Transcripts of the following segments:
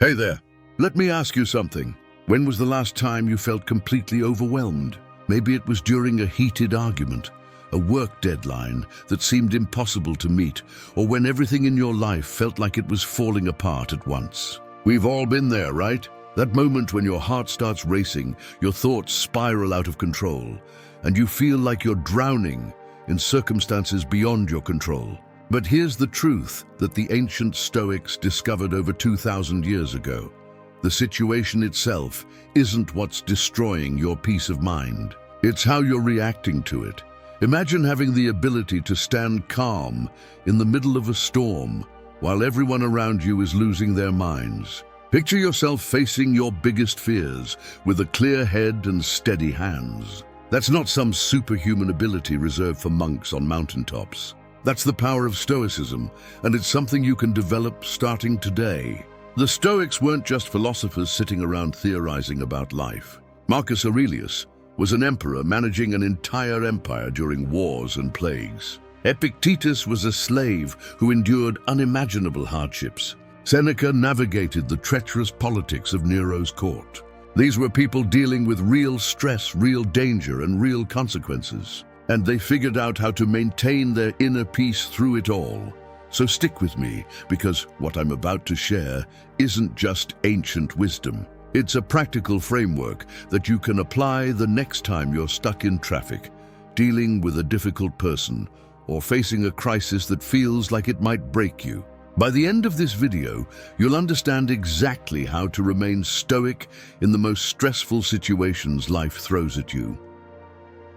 Hey there, let me ask you something. When was the last time you felt completely overwhelmed? Maybe it was during a heated argument, a work deadline that seemed impossible to meet, or when everything in your life felt like it was falling apart at once. We've all been there, right? That moment when your heart starts racing, your thoughts spiral out of control, and you feel like you're drowning in circumstances beyond your control. But here's the truth that the ancient Stoics discovered over 2,000 years ago. The situation itself isn't what's destroying your peace of mind. It's how you're reacting to it. Imagine having the ability to stand calm in the middle of a storm while everyone around you is losing their minds. Picture yourself facing your biggest fears with a clear head and steady hands. That's not some superhuman ability reserved for monks on mountaintops. That's the power of Stoicism, and it's something you can develop starting today. The Stoics weren't just philosophers sitting around theorizing about life. Marcus Aurelius was an emperor managing an entire empire during wars and plagues. Epictetus was a slave who endured unimaginable hardships. Seneca navigated the treacherous politics of Nero's court. These were people dealing with real stress, real danger, and real consequences. And they figured out how to maintain their inner peace through it all. So stick with me, because what I'm about to share isn't just ancient wisdom. It's a practical framework that you can apply the next time you're stuck in traffic, dealing with a difficult person, or facing a crisis that feels like it might break you. By the end of this video, you'll understand exactly how to remain stoic in the most stressful situations life throws at you.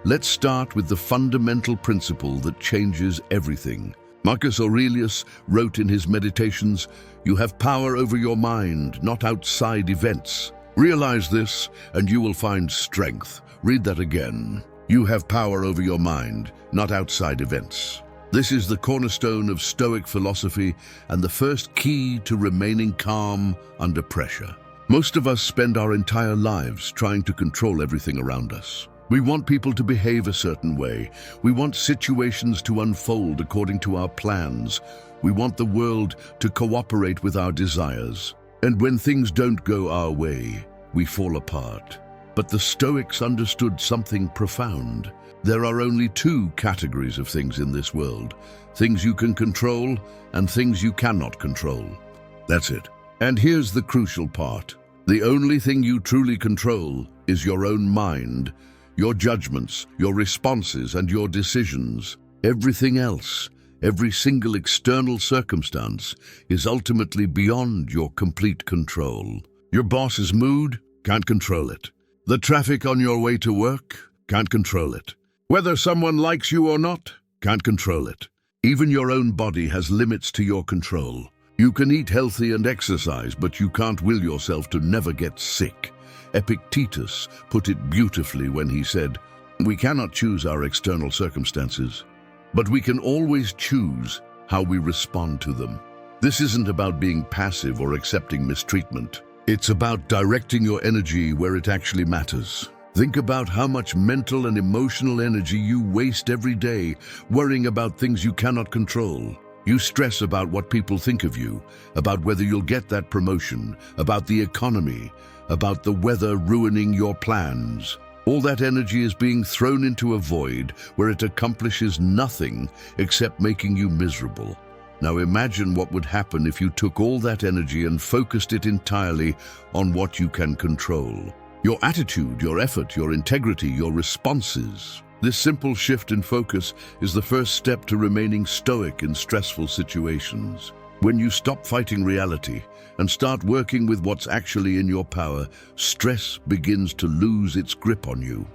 Let's start with the fundamental principle that changes everything. Marcus Aurelius wrote in his Meditations, "You have power over your mind, not outside events." Realize this, and you will find strength. Read that again. You have power over your mind, not outside events. This is the cornerstone of Stoic philosophy and the first key to remaining calm under pressure. Most of us spend our entire lives trying to control everything around us. We want people to behave a certain way. We want situations to unfold according to our plans. We want the world to cooperate with our desires. And when things don't go our way, we fall apart. But the Stoics understood something profound. There are only two categories of things in this world: things you can control and things you cannot control. That's it. And here's the crucial part. The only thing you truly control is your own mind, your judgments, your responses, and your decisions. Everything else, every single external circumstance, is ultimately beyond your complete control. Your boss's mood? Can't control it. The traffic on your way to work? Can't control it. Whether someone likes you or not? Can't control it. Even your own body has limits to your control. You can eat healthy and exercise, but you can't will yourself to never get sick. Epictetus put it beautifully when he said, "We cannot choose our external circumstances, but we can always choose how we respond to them." This isn't about being passive or accepting mistreatment. It's about directing your energy where it actually matters. Think about how much mental and emotional energy you waste every day worrying about things you cannot control. You stress about what people think of you, about whether you'll get that promotion, about the economy, about the weather ruining your plans. All that energy is being thrown into a void where it accomplishes nothing except making you miserable. Now imagine what would happen if you took all that energy and focused it entirely on what you can control. Your attitude, your effort, your integrity, your responses. This simple shift in focus is the first step to remaining stoic in stressful situations. When you stop fighting reality and start working with what's actually in your power, stress begins to lose its grip on you.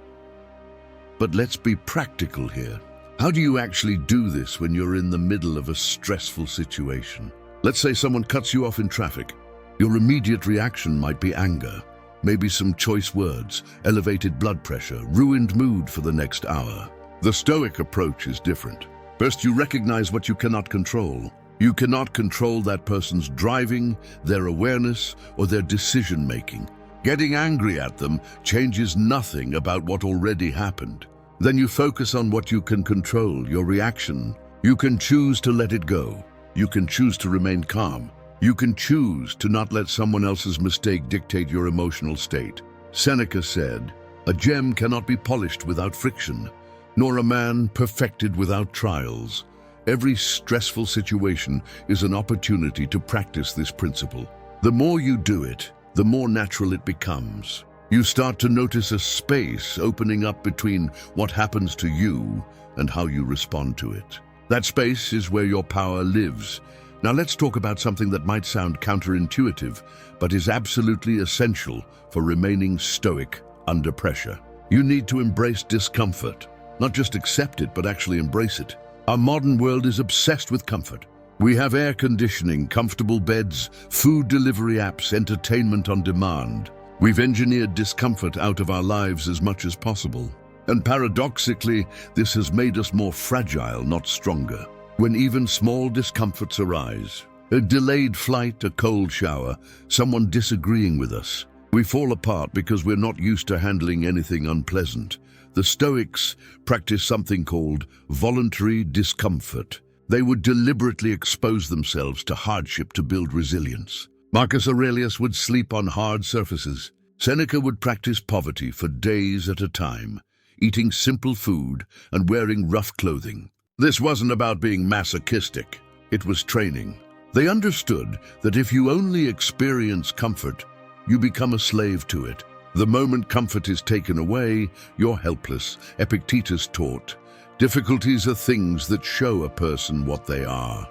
But let's be practical here. How do you actually do this when you're in the middle of a stressful situation? Let's say someone cuts you off in traffic. Your immediate reaction might be anger, maybe some choice words, elevated blood pressure, ruined mood for the next hour. The Stoic approach is different. First, you recognize what you cannot control. You cannot control that person's driving, their awareness, or their decision-making. Getting angry at them changes nothing about what already happened. Then you focus on what you can control, your reaction. You can choose to let it go. You can choose to remain calm. You can choose to not let someone else's mistake dictate your emotional state. Seneca said, "A gem cannot be polished without friction, nor a man perfected without trials." Every stressful situation is an opportunity to practice this principle. The more you do it, the more natural it becomes. You start to notice a space opening up between what happens to you and how you respond to it. That space is where your power lives. Now let's talk about something that might sound counterintuitive, but is absolutely essential for remaining stoic under pressure. You need to embrace discomfort. Not just accept it, but actually embrace it. Our modern world is obsessed with comfort. We have air conditioning, comfortable beds, food delivery apps, entertainment on demand. We've engineered discomfort out of our lives as much as possible. And paradoxically, this has made us more fragile, not stronger. When even small discomforts arise, a delayed flight, a cold shower, someone disagreeing with us, we fall apart because we're not used to handling anything unpleasant. The Stoics practiced something called voluntary discomfort. They would deliberately expose themselves to hardship to build resilience. Marcus Aurelius would sleep on hard surfaces. Seneca would practice poverty for days at a time, eating simple food and wearing rough clothing. This wasn't about being masochistic. It was training. They understood that if you only experience comfort, you become a slave to it. The moment comfort is taken away, you're helpless. Epictetus taught, difficulties are things that show a person what they are.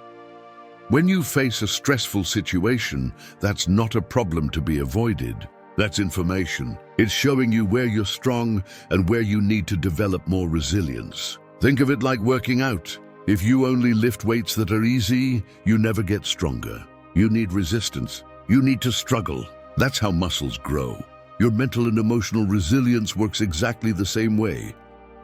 When you face a stressful situation, that's not a problem to be avoided. That's information. It's showing you where you're strong and where you need to develop more resilience. Think of it like working out. If you only lift weights that are easy, you never get stronger. You need resistance. You need to struggle. That's how muscles grow. Your mental and emotional resilience works exactly the same way.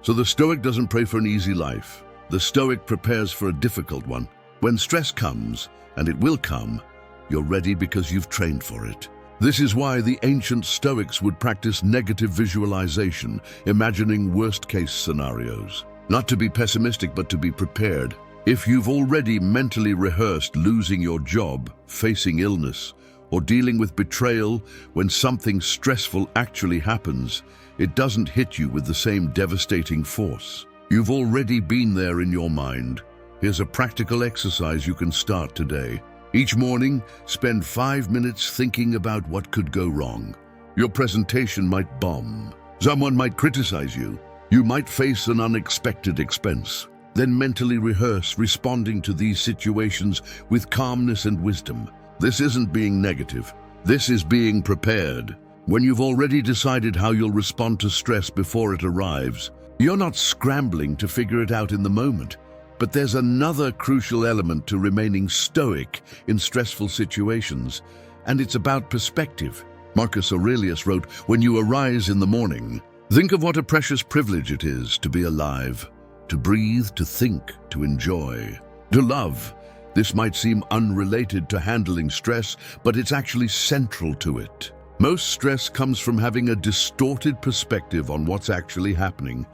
So the Stoic doesn't pray for an easy life. The Stoic prepares for a difficult one. When stress comes, and it will come, you're ready because you've trained for it. This is why the ancient Stoics would practice negative visualization, imagining worst-case scenarios. Not to be pessimistic, but to be prepared. If you've already mentally rehearsed losing your job, facing illness, or dealing with betrayal, when something stressful actually happens, it doesn't hit you with the same devastating force. You've already been there in your mind. Here's a practical exercise you can start today. Each morning, spend 5 minutes thinking about what could go wrong. Your presentation might bomb. Someone might criticize you. You might face an unexpected expense. Then mentally rehearse responding to these situations with calmness and wisdom. This isn't being negative. This is being prepared. When you've already decided how you'll respond to stress before it arrives, you're not scrambling to figure it out in the moment. But there's another crucial element to remaining stoic in stressful situations, and it's about perspective. Marcus Aurelius wrote, "When you arise in the morning, think of what a precious privilege it is to be alive, to breathe, to think, to enjoy, to love." This might seem unrelated to handling stress, but it's actually central to it. Most stress comes from having a distorted perspective on what's actually happening.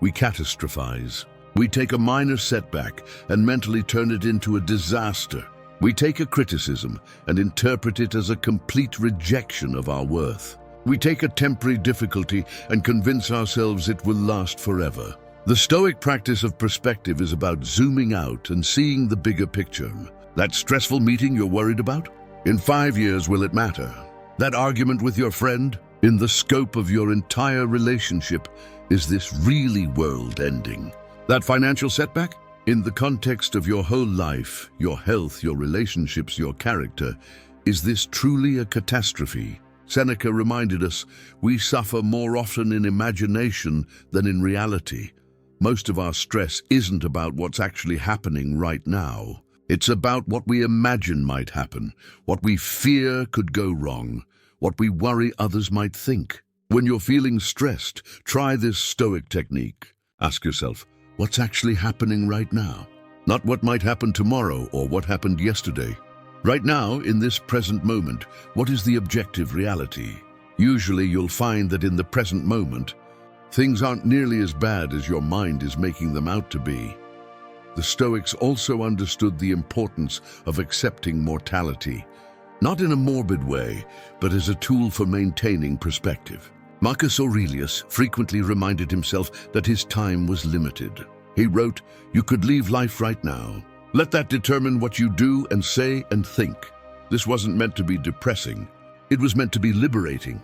We catastrophize. We take a minor setback and mentally turn it into a disaster. We take a criticism and interpret it as a complete rejection of our worth. We take a temporary difficulty and convince ourselves it will last forever. The Stoic practice of perspective is about zooming out and seeing the bigger picture. That stressful meeting you're worried about? In 5 years, will it matter? That argument with your friend? In the scope of your entire relationship, is this really world-ending? That financial setback? In the context of your whole life, your health, your relationships, your character, is this truly a catastrophe? Seneca reminded us, we suffer more often in imagination than in reality. Most of our stress isn't about what's actually happening right now. It's about what we imagine might happen, what we fear could go wrong, what we worry others might think. When you're feeling stressed, try this Stoic technique. Ask yourself, what's actually happening right now? Not what might happen tomorrow or what happened yesterday. Right now, in this present moment, what is the objective reality? Usually you'll find that in the present moment, things aren't nearly as bad as your mind is making them out to be. The Stoics also understood the importance of accepting mortality, not in a morbid way, but as a tool for maintaining perspective. Marcus Aurelius frequently reminded himself that his time was limited. He wrote, "You could leave life right now. Let that determine what you do and say and think." This wasn't meant to be depressing. It was meant to be liberating.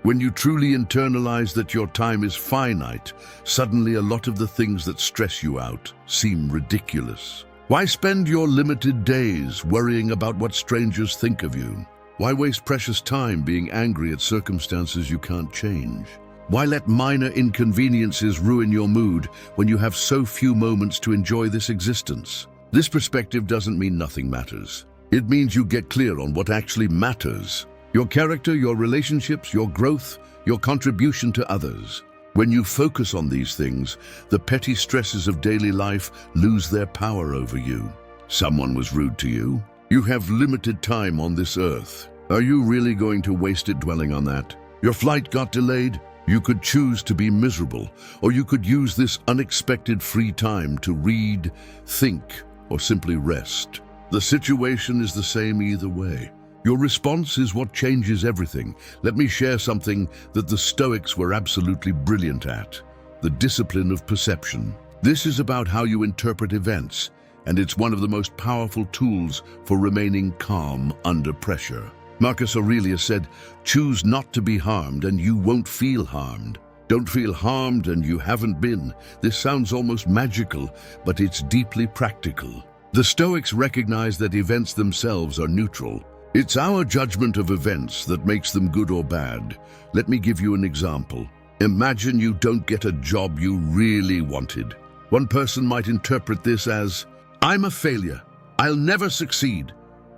When you truly internalize that your time is finite, suddenly a lot of the things that stress you out seem ridiculous. Why spend your limited days worrying about what strangers think of you? Why waste precious time being angry at circumstances you can't change? Why let minor inconveniences ruin your mood when you have so few moments to enjoy this existence? This perspective doesn't mean nothing matters. It means you get clear on what actually matters. Your character, your relationships, your growth, your contribution to others. When you focus on these things, the petty stresses of daily life lose their power over you. Someone was rude to you. You have limited time on this earth. Are you really going to waste it dwelling on that? Your flight got delayed. You could choose to be miserable, or you could use this unexpected free time to read, think, or simply rest. The situation is the same either way. Your response is what changes everything. Let me share something that the Stoics were absolutely brilliant at: the discipline of perception. This is about how you interpret events, and it's one of the most powerful tools for remaining calm under pressure. Marcus Aurelius said, "Choose not to be harmed and you won't feel harmed. Don't feel harmed and you haven't been." This sounds almost magical, but it's deeply practical. The Stoics recognize that events themselves are neutral. It's our judgment of events that makes them good or bad. Let me give you an example. Imagine you don't get a job you really wanted. One person might interpret this as, "I'm a failure. I'll never succeed.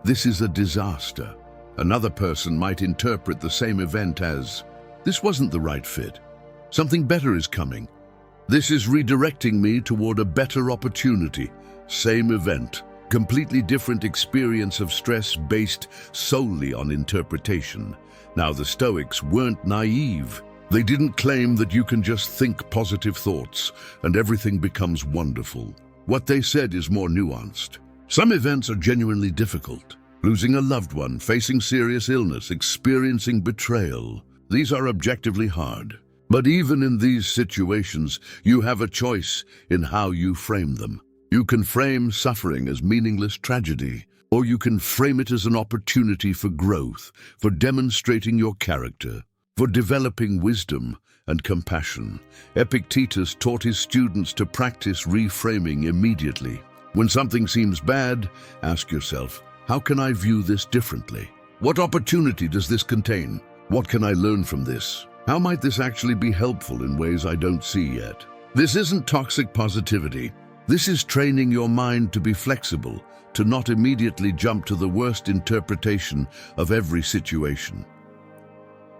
This is a disaster." Another person might interpret the same event as, "This wasn't the right fit. Something better is coming. This is redirecting me toward a better opportunity." Same event, completely different experience of stress based solely on interpretation. Now, the Stoics weren't naive. They didn't claim that you can just think positive thoughts and everything becomes wonderful. What they said is more nuanced. Some events are genuinely difficult. Losing a loved one, facing serious illness, experiencing betrayal. These are objectively hard. But even in these situations, you have a choice in how you frame them. You can frame suffering as meaningless tragedy, or you can frame it as an opportunity for growth, for demonstrating your character, for developing wisdom and compassion. Epictetus taught his students to practice reframing immediately. When something seems bad, ask yourself, how can I view this differently? What opportunity does this contain? What can I learn from this? How might this actually be helpful in ways I don't see yet? This isn't toxic positivity. This is training your mind to be flexible, to not immediately jump to the worst interpretation of every situation.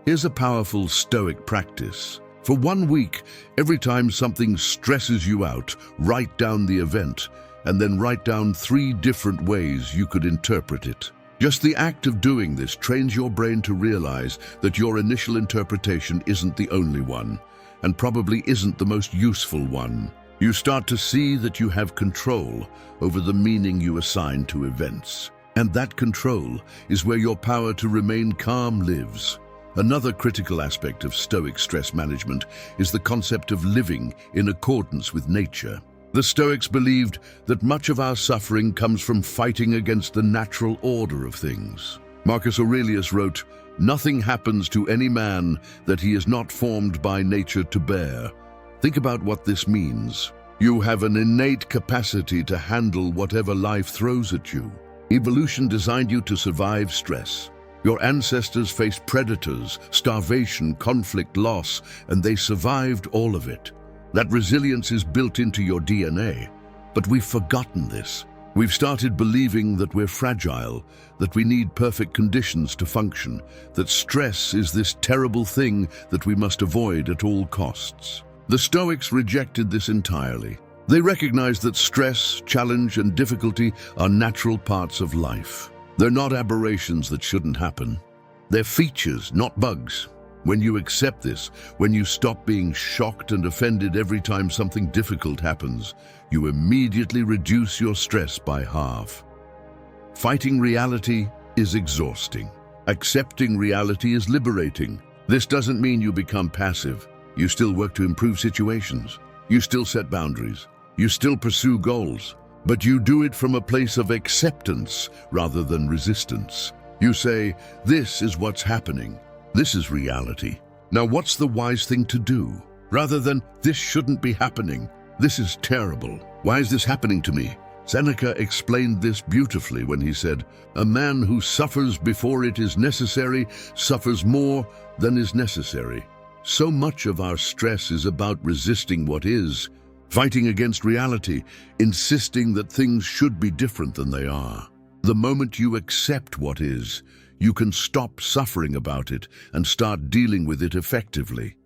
Here's a powerful Stoic practice. For 1 week, every time something stresses you out, write down the event, and then write down 3 different ways you could interpret it. Just the act of doing this trains your brain to realize that your initial interpretation isn't the only one, and probably isn't the most useful one. You start to see that you have control over the meaning you assign to events. And that control is where your power to remain calm lives. Another critical aspect of Stoic stress management is the concept of living in accordance with nature. The Stoics believed that much of our suffering comes from fighting against the natural order of things. Marcus Aurelius wrote, "Nothing happens to any man that he is not formed by nature to bear." Think about what this means. You have an innate capacity to handle whatever life throws at you. Evolution designed you to survive stress. Your ancestors faced predators, starvation, conflict, loss, and they survived all of it. That resilience is built into your DNA. But we've forgotten this. We've started believing that we're fragile, that we need perfect conditions to function, that stress is this terrible thing that we must avoid at all costs. The Stoics rejected this entirely. They recognized that stress, challenge, and difficulty are natural parts of life. They're not aberrations that shouldn't happen. They're features, not bugs. When you accept this, when you stop being shocked and offended every time something difficult happens, you immediately reduce your stress by half. Fighting reality is exhausting. Accepting reality is liberating. This doesn't mean you become passive. You still work to improve situations. You still set boundaries. You still pursue goals. But you do it from a place of acceptance rather than resistance. You say, this is what's happening. This is reality. Now what's the wise thing to do? Rather than, this shouldn't be happening. This is terrible. Why is this happening to me? Seneca explained this beautifully when he said, a man who suffers before it is necessary suffers more than is necessary. So much of our stress is about resisting what is, fighting against reality, insisting that things should be different than they are. The moment you accept what is, you can stop suffering about it and start dealing with it effectively.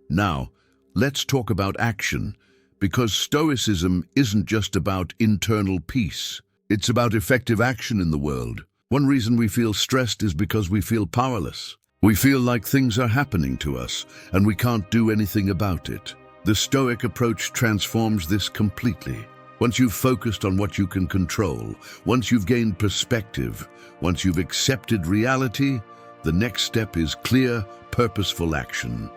Now, let's talk about action, because Stoicism isn't just about internal peace. It's about effective action in the world. One reason we feel stressed is because we feel powerless. We feel like things are happening to us and we can't do anything about it. The Stoic approach transforms this completely. Once you've focused on what you can control, once you've gained perspective, once you've accepted reality, the next step is clear, purposeful action.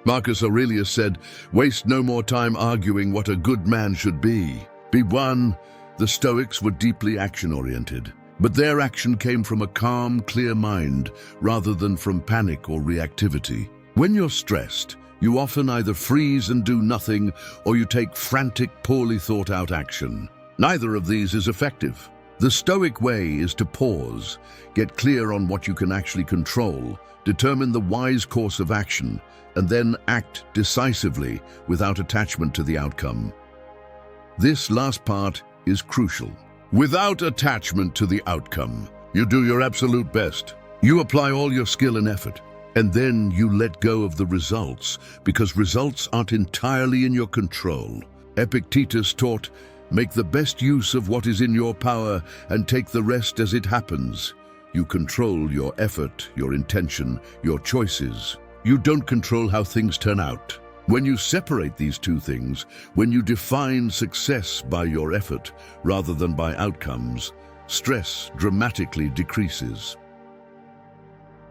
Marcus Aurelius said, waste no more time arguing what a good man should be. Be one. The Stoics were deeply action-oriented, but their action came from a calm, clear mind rather than from panic or reactivity. When you're stressed, you often either freeze and do nothing, or you take frantic, poorly thought-out action. Neither of these is effective. The Stoic way is to pause, get clear on what you can actually control, determine the wise course of action, and then act decisively without attachment to the outcome. This last part is crucial. Without attachment to the outcome, you do your absolute best. You apply all your skill and effort. And then you let go of the results, because results aren't entirely in your control. Epictetus taught, make the best use of what is in your power and take the rest as it happens. You control your effort, your intention, your choices. You don't control how things turn out. When you separate these two things, when you define success by your effort rather than by outcomes, stress dramatically decreases.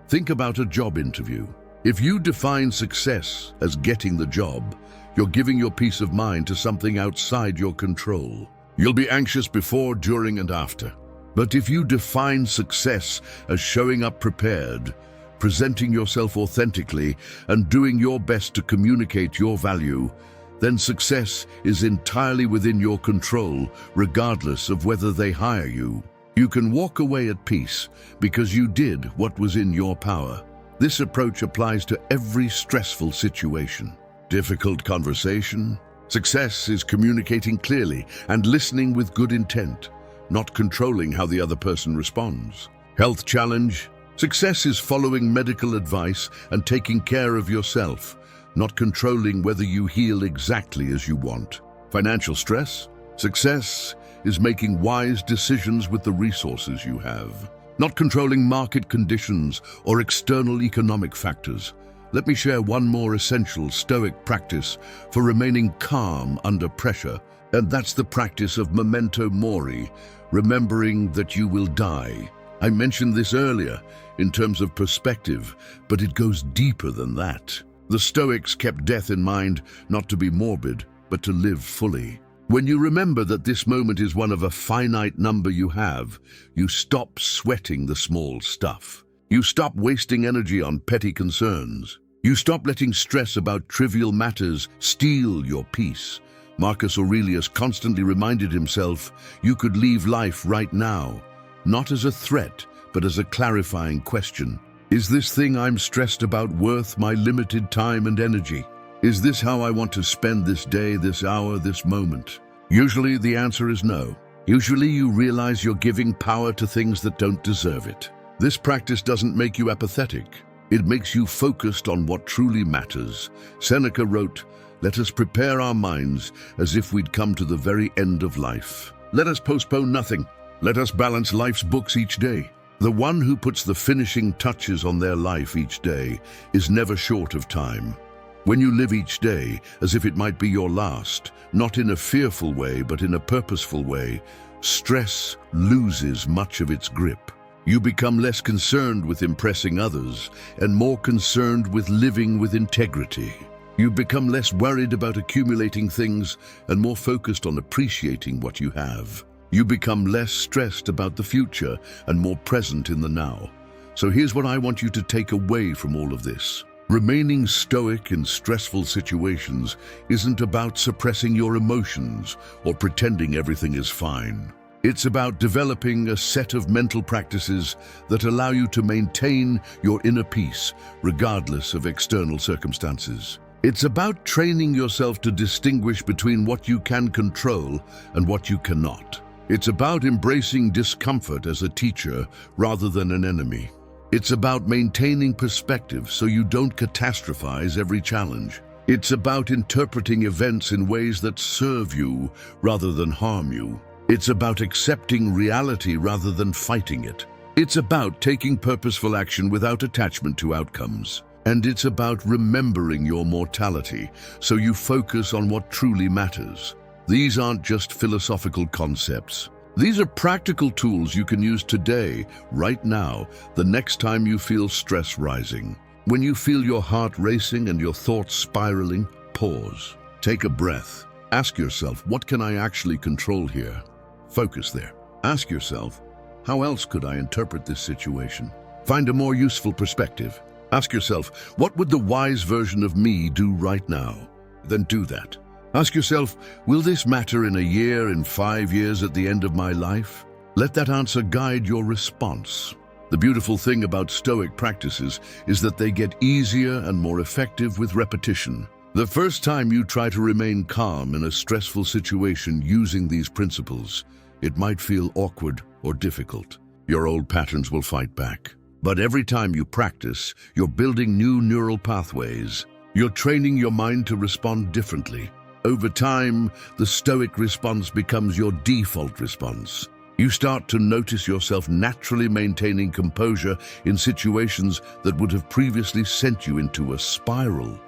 Think about a job interview. If you define success as getting the job, you're giving your peace of mind to something outside your control. You'll be anxious before, during, and after. But if you define success as showing up prepared, presenting yourself authentically, and doing your best to communicate your value, then success is entirely within your control, regardless of whether they hire you. You can walk away at peace because you did what was in your power. This approach applies to every stressful situation. Difficult conversation. Success is communicating clearly and listening with good intent, not controlling how the other person responds. Health challenge. Success is following medical advice and taking care of yourself, not controlling whether you heal exactly as you want. Financial stress. Success is making wise decisions with the resources you have, not controlling market conditions or external economic factors. Let me share one more essential Stoic practice for remaining calm under pressure, and that's the practice of memento mori, remembering that you will die. I mentioned this earlier in terms of perspective, but it goes deeper than that. The Stoics kept death in mind, not to be morbid, but to live fully. When you remember that this moment is one of a finite number you have, you stop sweating the small stuff. You stop wasting energy on petty concerns. You stop letting stress about trivial matters steal your peace. Marcus Aurelius constantly reminded himself you could leave life right now, not as a threat, but as a clarifying question. Is this thing I'm stressed about worth my limited time and energy? Is this how I want to spend this day, this hour, this moment? Usually the answer is no. Usually you realize you're giving power to things that don't deserve it. This practice doesn't make you apathetic. It makes you focused on what truly matters. Seneca wrote, let us prepare our minds as if we'd come to the very end of life. Let us postpone nothing. Let us balance life's books each day. The one who puts the finishing touches on their life each day is never short of time. When you live each day as if it might be your last, not in a fearful way but in a purposeful way, stress loses much of its grip. You become less concerned with impressing others and more concerned with living with integrity. You become less worried about accumulating things and more focused on appreciating what you have. You become less stressed about the future and more present in the now. So here's what I want you to take away from all of this. Remaining stoic in stressful situations isn't about suppressing your emotions or pretending everything is fine. It's about developing a set of mental practices that allow you to maintain your inner peace, regardless of external circumstances. It's about training yourself to distinguish between what you can control and what you cannot. It's about embracing discomfort as a teacher rather than an enemy. It's about maintaining perspective so you don't catastrophize every challenge. It's about interpreting events in ways that serve you rather than harm you. It's about accepting reality rather than fighting it. It's about taking purposeful action without attachment to outcomes. And it's about remembering your mortality so you focus on what truly matters. These aren't just philosophical concepts. These are practical tools you can use today, right now, the next time you feel stress rising. When you feel your heart racing and your thoughts spiraling, pause. Take a breath. Ask yourself, what can I actually control here? Focus there. Ask yourself, how else could I interpret this situation? Find a more useful perspective. Ask yourself, what would the wise version of me do right now? Then do that. Ask yourself, will this matter in a year, in 5 years, at the end of my life? Let that answer guide your response. The beautiful thing about Stoic practices is that they get easier and more effective with repetition. The first time you try to remain calm in a stressful situation using these principles, it might feel awkward or difficult. Your old patterns will fight back. But every time you practice, you're building new neural pathways. You're training your mind to respond differently. Over time, the Stoic response becomes your default response. You start to notice yourself naturally maintaining composure in situations that would have previously sent you into a spiral.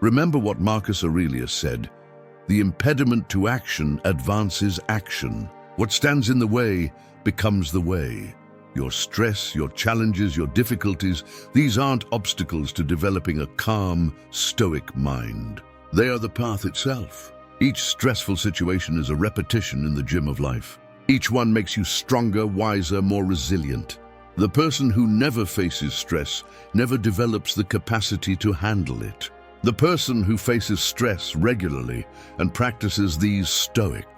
Remember what Marcus Aurelius said, "The impediment to action advances action. What stands in the way becomes the way." Your stress, your challenges, your difficulties, these aren't obstacles to developing a calm, stoic mind. They are the path itself. Each stressful situation is a repetition in the gym of life. Each one makes you stronger, wiser, more resilient. The person who never faces stress never develops the capacity to handle it. The person who faces stress regularly and practices these Stoic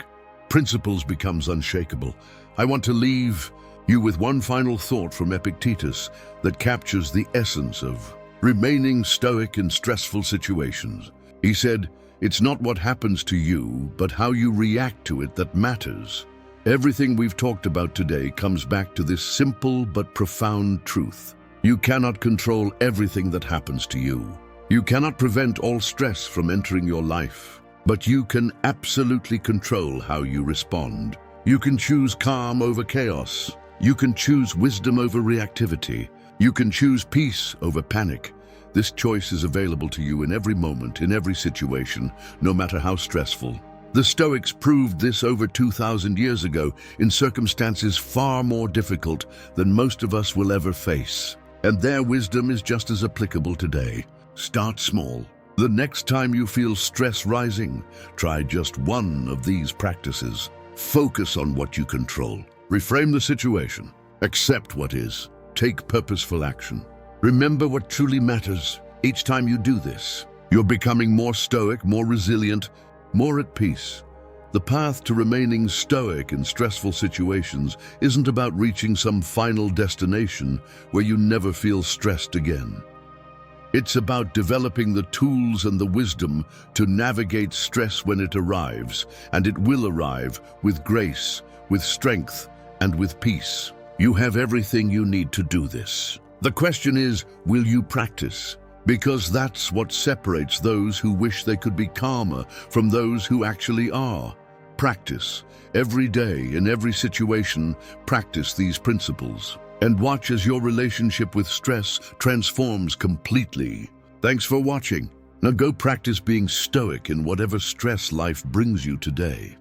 principles becomes unshakable. I want to leave you with one final thought from Epictetus that captures the essence of remaining stoic in stressful situations. He said, "It's not what happens to you, but how you react to it that matters." Everything we've talked about today comes back to this simple but profound truth. You cannot control everything that happens to you. You cannot prevent all stress from entering your life, but you can absolutely control how you respond. You can choose calm over chaos. You can choose wisdom over reactivity. You can choose peace over panic. This choice is available to you in every moment, in every situation, no matter how stressful. The Stoics proved this over 2,000 years ago in circumstances far more difficult than most of us will ever face. And their wisdom is just as applicable today. Start small. The next time you feel stress rising, try just one of these practices. Focus on what you control. Reframe the situation. Accept what is. Take purposeful action. Remember what truly matters. Each time you do this, you're becoming more stoic, more resilient, more at peace. The path to remaining stoic in stressful situations isn't about reaching some final destination where you never feel stressed again. It's about developing the tools and the wisdom to navigate stress when it arrives, and it will arrive with grace, with strength, and with peace. You have everything you need to do this. The question is, will you practice? Because that's what separates those who wish they could be calmer from those who actually are. Practice. Every day, in every situation, practice these principles. and watch as your relationship with stress transforms completely. Thanks for watching. Now go practice being stoic in whatever stress life brings you today.